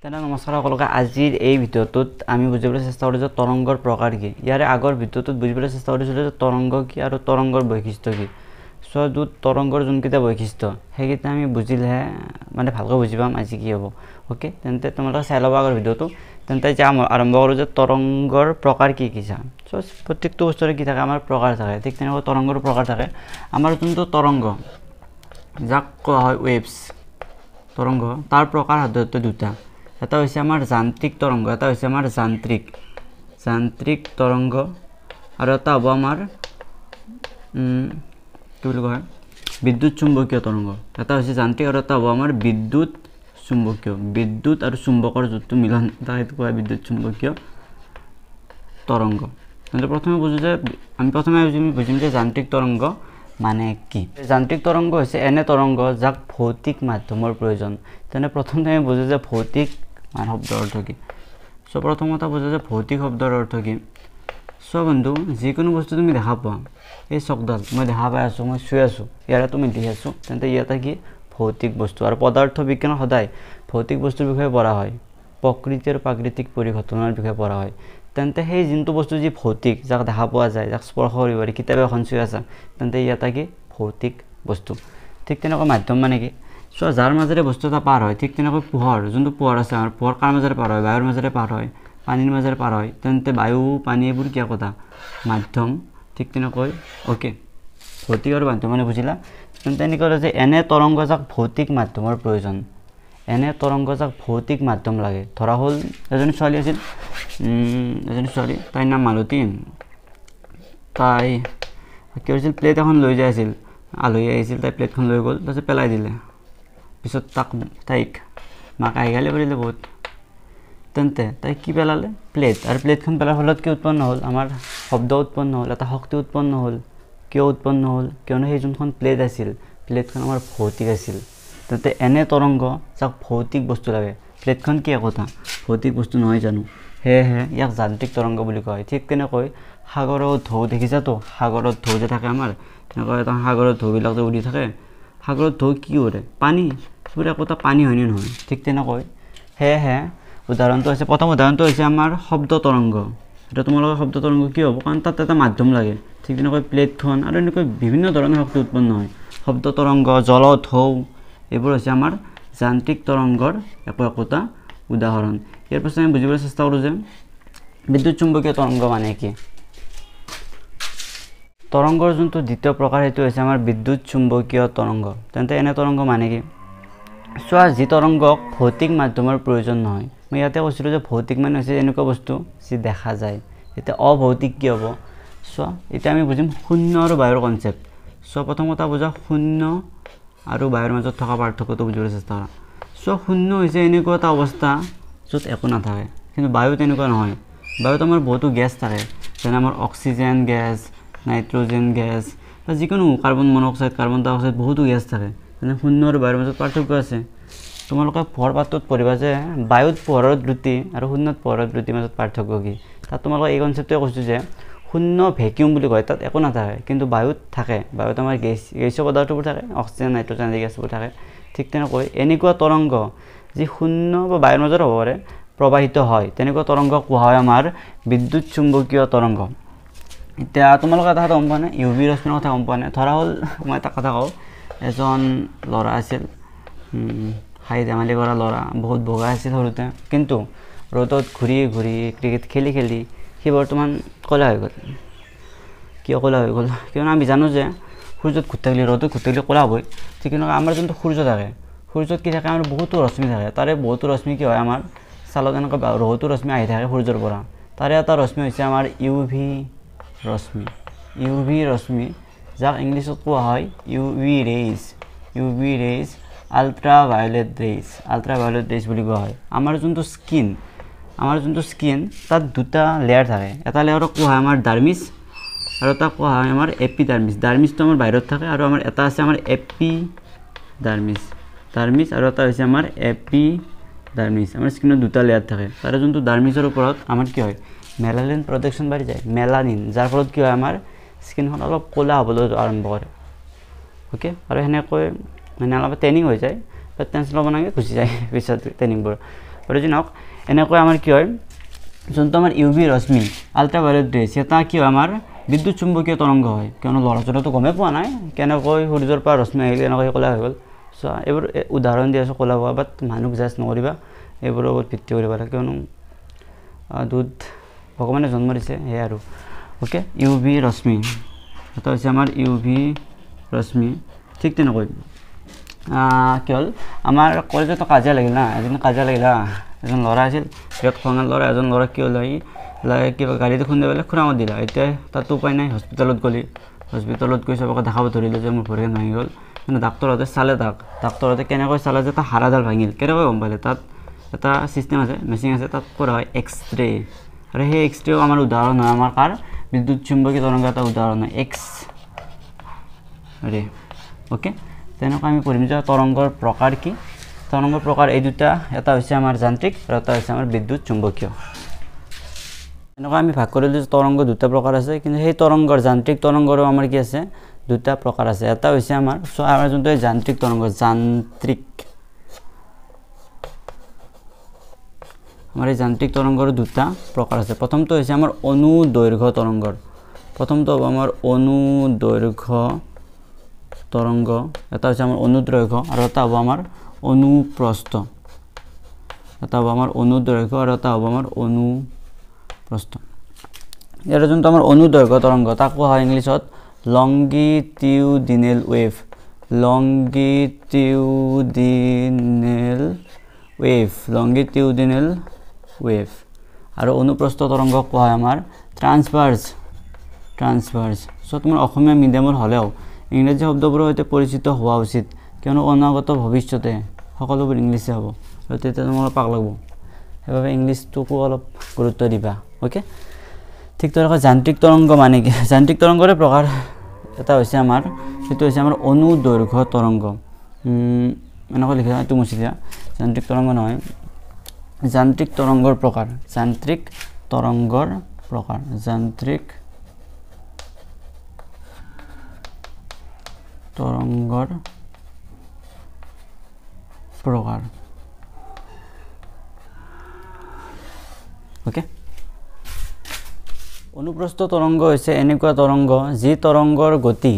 তেনে নমস্কাৰ সকলোকে আজিৰ এই ভিডিঅ'টোত আমি বুজিবলৈ চেষ্টা কৰিছোঁ তৰংগৰ প্ৰকাৰ কি। ইয়াৰে আগৰ ভিডিঅ'টোত বুজিবলৈ চেষ্টা কৰিছিলোঁ যে তৰংগ কি আৰু তৰংগৰ বৈশিষ্ট্য কি। সো তৰংগৰ যোনকেইটা বৈশিষ্ট্য সেইকেইটা আমি বুজিলেহে মানে ভালকৈ বুজি পাম আজি কি হ'ব। ওকে, তেন্তে তোমালোকে চাই ল'বা আগৰ ভিডিঅ'টো। তেন্তে এতিয়া আৰম্ভ কৰোঁ যে তৰংগৰ প্ৰকাৰ কি কি চাম। সো প্ৰত্যেকটো বস্তুৰে কি থাকে, আমাৰ প্ৰকাৰ থাকে। ঠিক তেনেকৈ তৰংগৰ প্ৰকাৰ থাকে। আমাৰ যোনটো তৰংগ যাক কোৱা হয় ৱেভছ তৰংগ, তাৰ প্ৰকাৰ সাধাৰণতে দুটা। এটা হৈছে আমাৰ যান্ত্ৰিক তৰংগ, এটা হৈছে আমাৰ যান্ত্ৰিক তৰংগ, আৰু এটা হ'ব আমাৰ কি বুলি কয় বিদ্যুৎ চুম্বকীয় তৰংগ। এটা হৈছে যান্ত্ৰিক আৰু এটা হ'ব আমাৰ বিদ্যুৎ চুম্বকীয়। বিদ্যুৎ আৰু চুম্বকৰ যোনটো মিলন সেইটো কোৱা বিদ্যুৎ চুম্বকীয় তৰংগ। তেন্তে প্ৰথমে বুজোঁ যে আমি বুজিম যে যান্ত্ৰিক তৰংগ মানে কি। যান্ত্ৰিক তৰংগ হৈছে এনে তৰংগ যাক ভৌতিক মাধ্যমৰ প্ৰয়োজন। তেনে প্ৰথমতে আমি বুজোঁ যে ভৌতিক মানে শব্দৰ অৰ্থ কি। সো প্ৰথম কথা বুজোঁ যে ভৌতিক শব্দৰ অৰ্থ কি। সো বন্ধু, যিকোনো বস্তু তুমি দেখা পোৱা, এই চকডাল মই দেখা পাই আছোঁ, মই চুই আছোঁ, ইয়াৰে তুমি দেখি আছোঁ, তেন্তে ইয়াতে কি ভৌতিক বস্তু। আৰু পদাৰ্থ বিজ্ঞানত সদায় ভৌতিক বস্তুৰ বিষয়ে পঢ়া হয়, প্ৰকৃতি আৰু প্ৰাকৃতিক পৰিঘটনাৰ বিষয়ে পঢ়া হয়। তেন্তে সেই যোনটো বস্তু যি ভৌতিক, যাক দেখা পোৱা যায়, যাক স্পৰ্শ কৰিব পাৰি, কিতাপ এখন চুই আছা, তেন্তে ইয়াতে কি ভৌতিক বস্তু। ঠিক তেনেকৈ মাধ্যম মানে কি, সো যাৰ মাজেৰে বস্তু এটা পাৰ হয়। ঠিক তেনেকৈ পোহৰ, যোনটো পোহৰ আছে আমাৰ, পোহৰ কাৰ মাজেৰে পাৰ হয়, বায়ুৰ মাজেৰে পাৰ হয়, পানীৰ মাজেৰে পাৰ হয়। তেন্তে বায়ু পানী এইবোৰ কি কথা মাধ্যম। ঠিক তেনেকৈ অ'কে, ভৌতিক আৰু মাধ্যম মানে বুজিলা। তেন্তে এনেকৈ যে এনে তৰংগ যাক ভৌতিক মাধ্যমৰ প্ৰয়োজন, এনে তৰংগ যাক ভৌতিক মাধ্যম লাগে। ধৰা হ'ল এজনী ছোৱালী আছিল, এজনী ছোৱালী, তাইৰ নাম মালতী। তাই কি কৰিছিল, প্লেট এখন লৈ যাই আছিল, আলহী আহিছিল, তাই প্লেটখন লৈ গ'ল, তাৰপিছত পেলাই দিলে। পিছত তাইক মাকে গালি পাৰিলে বহুত। তেন্তে তাই কি পেলালে, প্লেট। আৰু প্লেটখন পেলাৰ ফলত কি উৎপন্ন হ'ল, আমাৰ শব্দ উৎপন্ন হ'ল, এটা শক্তি উৎপন্ন হ'ল। কিয় উৎপন্ন হ'ল, কিয়নো সেই যোনখন প্লেট আছিল, প্লেটখন আমাৰ ভৌতিক আছিল। তেন্তে এনে তৰংগ যাক ভৌতিক বস্তু লাগে। প্লেটখন কি একোটা ভৌতিক বস্তু নহয় জানো, সেয়েহে ইয়াক যান্ত্ৰিক তৰংগ বুলি কোৱা হয়। ঠিক তেনেকৈ সাগৰৰ ঢৌ দেখিছাতো, সাগৰত ঢৌ যে থাকে আমাৰ, তেনেকৈ এটা সাগৰৰ ঢৌবিলাক যে উৰি থাকে, সাগৰত ঢৌ কি কৰে, পানী, সেইবোৰ একোটা পানী হয়নে নহয়। ঠিক তেনেকৈ সেয়েহে উদাহৰণটো হৈছে, প্ৰথম উদাহৰণটো হৈছে আমাৰ শব্দ তৰংগ। এতিয়া তোমালোকৰ শব্দ তৰংগ কি হ'ব, কাৰণ তাত এটা মাধ্যম লাগে। ঠিক তেনেকৈ প্লেটখন আৰু এনেকৈ বিভিন্ন ধৰণৰ শক্তি উৎপন্ন হয়। শব্দ তৰংগ, জল ঢৌ, এইবোৰ হৈছে আমাৰ যান্ত্ৰিক তৰংগৰ একোটা উদাহৰণ। ইয়াৰ পাছত আমি বুজিবলৈ চেষ্টা কৰোঁ যে বিদ্যুৎ চুম্বকীয় তৰংগ মানে কি। তৰংগৰ যোনটো দ্বিতীয় প্ৰকাৰ সেইটো হৈছে আমাৰ বিদ্যুৎ চুম্বকীয় তৰংগ। তেন্তে এনে তৰংগ মানে কি, চোৱা যি তৰংগক ভৌতিক মাধ্যমৰ প্ৰয়োজন নহয়। মই ইয়াতে কৈছিলোঁ যে ভৌতিক মানে হৈছে এনেকুৱা বস্তু যি দেখা যায়। এতিয়া অভৌতিক কি হ'ব, চোৱা এতিয়া আমি বুজিম শূন্য আৰু বায়ুৰ কনচেপ্ট। চোৱা প্ৰথম কথা বুজা, শূন্য আৰু বায়ুৰ মাজত থকা পাৰ্থক্যটো বুজিবলৈ চেষ্টা কৰা। চোৱা শূন্য হৈছে এনেকুৱা এটা অৱস্থা য'ত একো নাথাকে, কিন্তু বায়ু তেনেকুৱা নহয়। বায়ুত আমাৰ বহুতো গেছ থাকে, যেনে আমাৰ অক্সিজেন গেছ, নাইট্ৰজেন গেছ, বা যিকোনো কাৰ্বন মনক্সাইড, কাৰ্বন ডাই অক্সাইড, বহুতো গেছ থাকে। যেনে শূন্য আৰু বায়ুৰ মাজত পাৰ্থক্য আছে। তোমালোকে পোহৰ পাঠটোত পঢ়িবা যে বায়ুত পোহৰৰ দ্ৰুতি আৰু শূন্যত পোহৰৰ দ্ৰুতিৰ মাজত পাৰ্থক্য কি। তাত তোমালোকে এই কনচেপ্টটোৱে কৈছোঁ যে শূন্য ভেকিউম বুলি কয়, তাত একো নাথাকে, কিন্তু বায়ুত থাকে। বায়ুত আমাৰ গেছীয় পদাৰ্থবোৰ থাকে, অক্সিজেন, নাইট্ৰজেন আদি গেছবোৰ থাকে। ঠিক তেনেকৈ এনেকুৱা তৰংগ যি শূন্য বা বায়ুৰ মাজত হ'ব পাৰে, প্ৰবাহিত হয়, তেনেকুৱা তৰংগ কোৱা হয় আমাৰ বিদ্যুৎ চুম্বকীয় তৰংগ। এতিয়া তোমালোকে এটা কথা গম পোৱা নাই, UV ৰশ্মিৰ কথা গম পোৱা নাই। ধৰা হ'ল মই এটা কথা কওঁ, এজন ল'ৰা আছিল, হাঁহি ধেমালি কৰা ল'ৰা, বহুত বগা আছিল সৰুতে, কিন্তু ৰ'দত ঘূৰি ঘূৰি ক্ৰিকেট খেলি খেলি সি বৰ্তমান ক'লা হৈ গ'ল। কিয় ক'লা হৈ গ'ল, কিয়নো আমি জানো যে সূৰ্যত ঘূৰি থাকিলে, ৰ'দত ঘূৰি থাকিলে ক'লা হ'বই। ঠিক তেনেকৈ আমাৰ যোনটো সূৰ্য থাকে, সূৰ্যত কি থাকে, আমাৰ বহুতো ৰশ্মি থাকে। তাৰে বহুতো ৰশ্মি কি হয়, আমাৰ ছালত এনেকৈ বহুতো ৰশ্মি আহি থাকে সূৰ্যৰ পৰা। তাৰে এটা ৰশ্মি হৈছে আমাৰ UV ৰশ্মি। UV ৰশ্মি, যাক ইংলিছত কোৱা হয় UV rays, ultraviolet rays বুলি কোৱা হয়। আমাৰ যোনটো স্কিন, তাত দুটা লেয়াৰ থাকে। এটা লেয়াৰক কোৱা হয় আমাৰ ডাৰ্মিছ, আৰু এটা কোৱা হয় আমাৰ এপিডাৰ্মিছ। ডাৰ্মিছটো আমাৰ বাহিৰত থাকে, আৰু আমাৰ এটা আছে আমাৰ এপিডাৰ্মিছ, আৰু এটা হৈছে আমাৰ এপিডাৰ্মিছ। আমাৰ স্কিনত দুটা লেয়াৰ থাকে। তাৰে যোনটো ডাৰ্মিছৰ ওপৰত আমাৰ কি হয়, মেলানিন প্ৰডাকশ্যন বাঢ়ি যায়, মেলানিন, যাৰ ফলত কি হয়, আমাৰ স্কিনখন অলপ ক'লা হ'বলৈ আৰম্ভ কৰে। অ'কে, আৰু সেনেকৈ মানে অলপ ট্ৰেইনিং হৈ যায়, টেনশ্যন ল'ব নালাগে, গুচি যায় পিছত ট্ৰেইনিংবোৰ। বুজি নক এনেকৈ আমাৰ কি হয় যোনটো আমাৰ ইউভি ৰশ্মি আল্ট্ৰাভায়োলেট ৰেজ এটা কি হয় আমাৰ বিদ্যুৎ চুম্বকীয় তৰংগ হয় কিয়নো ল'ৰাজনেতো গমে পোৱা নাই কেনেকৈ সূৰ্যৰ পৰা ৰশ্মি আহিলে এনেকৈ ক'লা হৈ গ'ল সো এইবোৰ উদাহৰণ দি আছোঁ ক'লা হোৱা বাট মানুহ জাজ নকৰিবা এইবোৰৰ ওপৰত ভিত্তি কৰিব লাগে কিয়নো দুধ ভগৱানে জন্ম দিছে সেয়াই আৰু ওকে ইউভি ৰশ্মি এটা হৈছে আমাৰ ইউভি ৰশ্মি ঠিক তেনেকৈ কি হ'ল আমাৰ কলেজতো কাজিয়া লাগিল না এদিন কাজিয়া লাগিল এজন ল'ৰা আছিল বিৰাট খঙাল ল'ৰা এজন ল'ৰা কি হ'ল কিবা গাড়ীটো খুন্দি পেলাই খুৰামত দিলা এতিয়া তাতো উপায় নাই হস্পিটেলত গ'লি হস্পিটেলত গৈ চবকে দেখাব ধৰিলে যে মোৰ ভৰিখন ভাঙি গ'ল কিন্তু ডাক্তৰহঁতে চালে ডাক্তৰহঁতে কেনেকৈ চালে যে তাৰ হাড়ডাল ভাঙিল কেনেকৈ গম পালে তাত এটা চিষ্টেম আছে মেচিন আছে তাত কৰা হয় এক্সৰে আৰু সেই এক্সৰেও আমাৰ উদাহৰণ হয় আমাৰ কাৰ বিদ্যুৎ চুম্বকীয় তৰংগ এটা উদাহৰণ হয় এক্সৰে ওকে তেনেকৈ আমি পঢ়িম যে তৰংগৰ প্ৰকাৰ কি তৰংগৰ প্ৰকাৰ এই দুটা এটা হৈছে আমাৰ যান্ত্ৰিক আৰু এটা হৈছে আমাৰ বিদ্যুৎ চুম্বকীয় এনেকুৱা আমি ভাগ কৰিলোঁ যে তৰংগ দুটা প্ৰকাৰ আছে কিন্তু সেই তৰংগৰ যান্ত্ৰিক তৰংগৰো আমাৰ কি আছে দুটা প্ৰকাৰ আছে এটা হৈছে আমাৰ আমাৰ যোনটো যান্ত্ৰিক তৰংগ আমাৰ এই যান্ত্ৰিক তৰংগৰ দুটা প্ৰকাৰ আছে প্ৰথমটো হৈছে আমাৰ অনুদৈৰ্ঘ্য তৰংগৰ প্ৰথমটো হ'ব আমাৰ অনুদৈৰ্ঘ্য তৰংগ এটা হৈছে আমাৰ অনুদৈৰ্ঘ্য আৰু এটা হ'ব আমাৰ অনুপ্ৰস্থ এটা হ'ব আমাৰ অনুদৈৰ্ঘ্য আৰু এটা হ'ব আমাৰ অনুপ্ৰস্থ ইয়াৰ যোনটো আমাৰ অনুদৈৰ্ঘ্য তৰংগ তাক কোৱা হয় ইংলিছত লংগিটিউডিনেল ৱেভ আৰু অনুপ্ৰস্থ তৰংগ কোৱা হয় আমাৰ ট্ৰান্সভাৰ্স সো তোমাৰ অসমীয়া মিডিয়ামৰ হ'লেও ইংৰাজী শব্দবোৰৰ সৈতে পৰিচিত হোৱা উচিত কিয়নো অনাগত ভৱিষ্যতে সকলোবোৰ ইংলিছে হ'ব আৰু তেতিয়া তোমালোক পাক লাগব সেইবাবে ইংলিছটোকো অলপ গুৰুত্ব দিবা ওকে ঠিক তেনেকৈ যান্ত্ৰিক তৰংগ মানে কি যান্ত্ৰিক তৰংগৰে প্ৰকাৰ এটা হৈছে আমাৰ সেইটো হৈছে আমাৰ অনুদৈৰ্ঘ্য তৰংগ এনেকৈ লিখা এইটো মুছি দিয়া যান্ত্ৰিক তৰংগ নহয় যান্ত্ৰিক তৰংগৰ প্ৰকাৰ ওকে অনুপ্ৰস্থ তৰংগ হৈছে এনেকুৱা তৰংগ যি তৰংগৰ গতি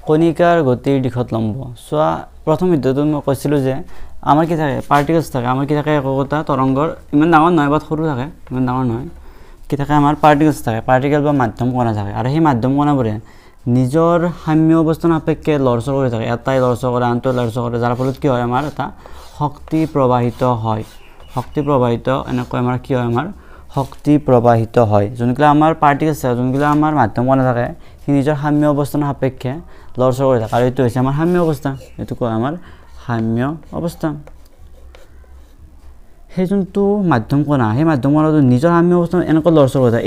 কণিকাৰ গতিৰ দিশত লম্ব চোৱা প্ৰথম ভিডিঅ'টো মই কৈছিলোঁ যে আমাৰ কি থাকে পাৰ্টিকলছ থাকে আমাৰ কি থাকে একোটা তৰংগৰ ইমান ডাঙৰ নহয় বা সৰু থাকে ইমান ডাঙৰ নহয় কি থাকে আমাৰ পাৰ্টিকলছ থাকে পাৰ্টিকেল বা মাধ্যম কণা থাকে আৰু সেই মাধ্যম কণাবোৰে নিজৰ সাম্য অৱস্থান সাপেক্ষে লৰচৰ কৰি থাকে এটাই লৰচৰ কৰে আনটোৱে লৰচৰ কৰে যাৰ ফলত কি হয় আমাৰ এটা শক্তি প্ৰবাহিত হয় এনেকৈ আমাৰ কি হয় আমাৰ শক্তি প্ৰবাহিত হয় যোনবিলাক আমাৰ পাৰ্টিকলছ থাকে যোনবিলাক আমাৰ মাধ্যম কণা থাকে সি নিজৰ সাম্য অৱস্থান সাপেক্ষে লৰচৰ কৰি থাকে আৰু এইটো হৈছে আমাৰ সাম্য অৱস্থা এইটো কয় আমাৰ সাম্য অৱস্থা সেই যোনটো মাধ্যম কণা সেই মাধ্যম কণাটো নিজৰ সাম্য অৱস্থান এনেকৈ লৰচৰ হৈ থাকে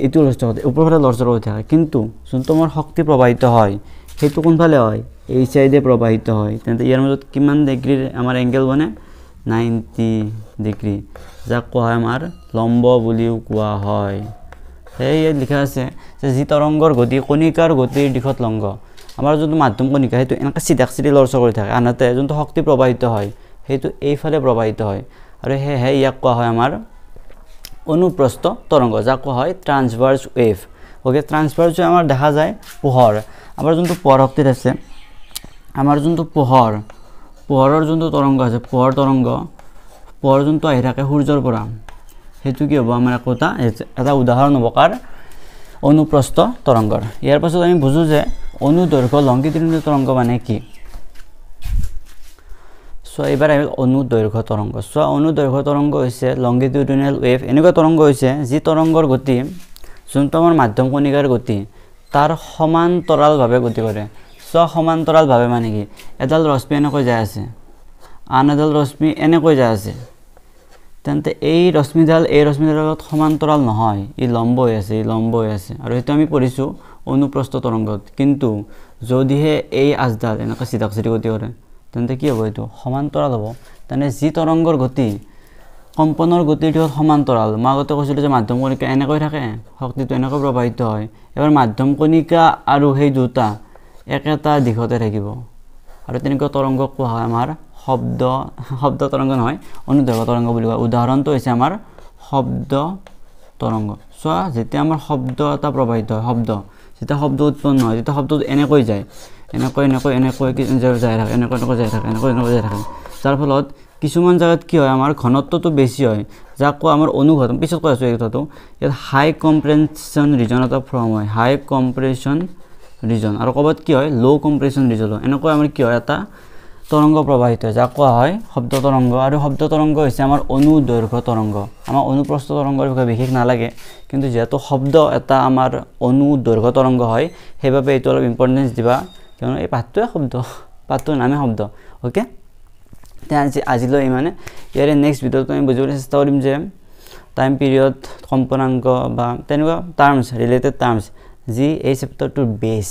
এইটো লৰচৰ হৈ থাকে ওপৰফালে লৰচৰ হৈ থাকে কিন্তু যোনটো আমাৰ শক্তি প্ৰবাহিত হয় সেইটো কোনফালে হয় এই চাইডে প্ৰবাহিত হয় তেন্তে ইয়াৰ মাজত কিমান ডিগ্ৰীৰ আমাৰ এংগেল বনে 90 ডিগ্ৰী যাক কোৱা হয় আমাৰ লম্ব বুলিও কোৱা হয় সেই ইয়াত লিখা আছে যে যি তৰংগৰ গতি কণিকাৰ গতিৰ দিশত লম্ব আমাৰ যোনটো মাধ্যম কণিকা সেইটো এনেকৈ চিধা লৰচৰ কৰি থাকে আনহাতে যোনটো শক্তি প্ৰবাহিত হয় সেইটো এইফালে প্ৰবাহিত হয় আৰু সেয়েহে ইয়াক কোৱা হয় আমাৰ অনুপ্ৰস্থ তৰংগ যাক কোৱা হয় ট্ৰান্সভাৰ্স ৱেভ ওকে ট্ৰান্সভাৰ্স আমাৰ দেখা যায় পোহৰ আমাৰ যোনটো পোহৰ শক্তিত আছে আমাৰ যোনটো পোহৰৰ যোনটো তৰংগ আছে পোহৰ যোনটো আহি থাকে সূৰ্যৰ পৰা সেইটো কি হ'ব আমাৰ এটা উদাহৰণ হ'ব কাৰ অনুপ্ৰস্থ তৰংগৰ ইয়াৰ পাছত আমি বুজো যে অনুদৈৰ্ঘ্য লংগিটিউডিনেল তৰংগ মানে কি সো এবাৰ আহিল অনুদৈৰ্ঘ্য তৰংগ সো অনুদৈৰ্ঘ্য তৰংগ হৈছে লংগিটিউডিনেল ৱেভ এনেকুৱা তৰংগ হৈছে যি তৰংগৰ গতি যোনটো আমাৰ মাধ্যম কণিকাৰ গতি তাৰ সমান্তৰালভাৱে গতি কৰে সো সমান্তৰালভাৱে মানে কি এডাল ৰশ্মি এনেকৈ যায় আছে আন এডাল ৰশ্মি এনেকৈ যায় আছে তেন্তে এই ৰশ্মিডালৰ লগত সমান্তৰাল নহয় ই লম্ব হৈ আছে আৰু সেইটো আমি পঢ়িছোঁ অনুপ্ৰস্থ তৰংগত কিন্তু যদিহে এই আজডাল এনেকৈ চিধা গতি কৰে তেন্তে কি হ'ব এইটো সমান্তৰাল হ'ব তেনে যি তৰংগৰ গতি কম্পনৰ গতিৰ দিশত সমান্তৰাল মই আগতে কৈছিলোঁ যে মাধ্যম কণিকা এনেকৈ থাকে শক্তিটো এনেকৈ প্ৰবাহিত হয় এবাৰ মাধ্যম কণিকা আৰু সেই দুটা একেটা দিশতে থাকিব আৰু তেনেকুৱা তৰংগ কোৱা হয় আমাৰ শব্দ তৰংগ নহয় অনুদৈৰ্ঘ্য তৰংগ বুলি কয় উদাহৰণটো হৈছে আমাৰ শব্দ তৰংগ চোৱা যেতিয়া আমাৰ শব্দ এটা প্ৰবাহিত হয় যেতিয়া শব্দ উৎপন্ন হয় তেতিয়া শব্দটো এনেকৈ যায় এনেকৈ যায় থাকে এনেকৈ যায় থাকে যাৰ ফলত কিছুমান জায়গাত কি হয় আমাৰ ঘনত্বটো বেছি হয় যাক কোৱা আমাৰ অনুঘটন পিছত কৈ আছো এই কথাটো ইয়াত হাই কম্প্ৰেছন ৰিজন এটা ফৰ্ম হয় হাই কম্প্ৰেছন ৰিজন আৰু ক'বাত কি হয় লো কম্প্ৰেছন ৰিজন এনেকৈ আমাৰ কি হয় এটা তৰংগ প্ৰবাহিত হয় যাক কোৱা হয় শব্দ তৰংগ আৰু শব্দ তৰংগ হৈছে আমাৰ অনুদৈৰ্ঘ্য তৰংগ আমাৰ অনুপ্ৰস্থ তৰংগৰ বিষয়ে বিশেষ নালাগে কিন্তু যেহেতু শব্দ এটা আমাৰ অনুদৈৰ্ঘ্য তৰংগ হয় সেইবাবে এইটো অলপ ইম্পৰ্টেন্স দিবা কিয়নো এই পাঠটোৰ নামে শব্দ ওকে আজিলৈ ইমানে ইয়াৰে নেক্সট ভিডিঅ'ত আমি বুজিবলৈ চেষ্টা কৰিম যে টাইম পিৰিয়ড কম্পনাংক বা তেনেকুৱা টাৰ্মছ ৰিলেটেড টাৰ্মছ যি এই চেপ্টাৰটোৰ বেছ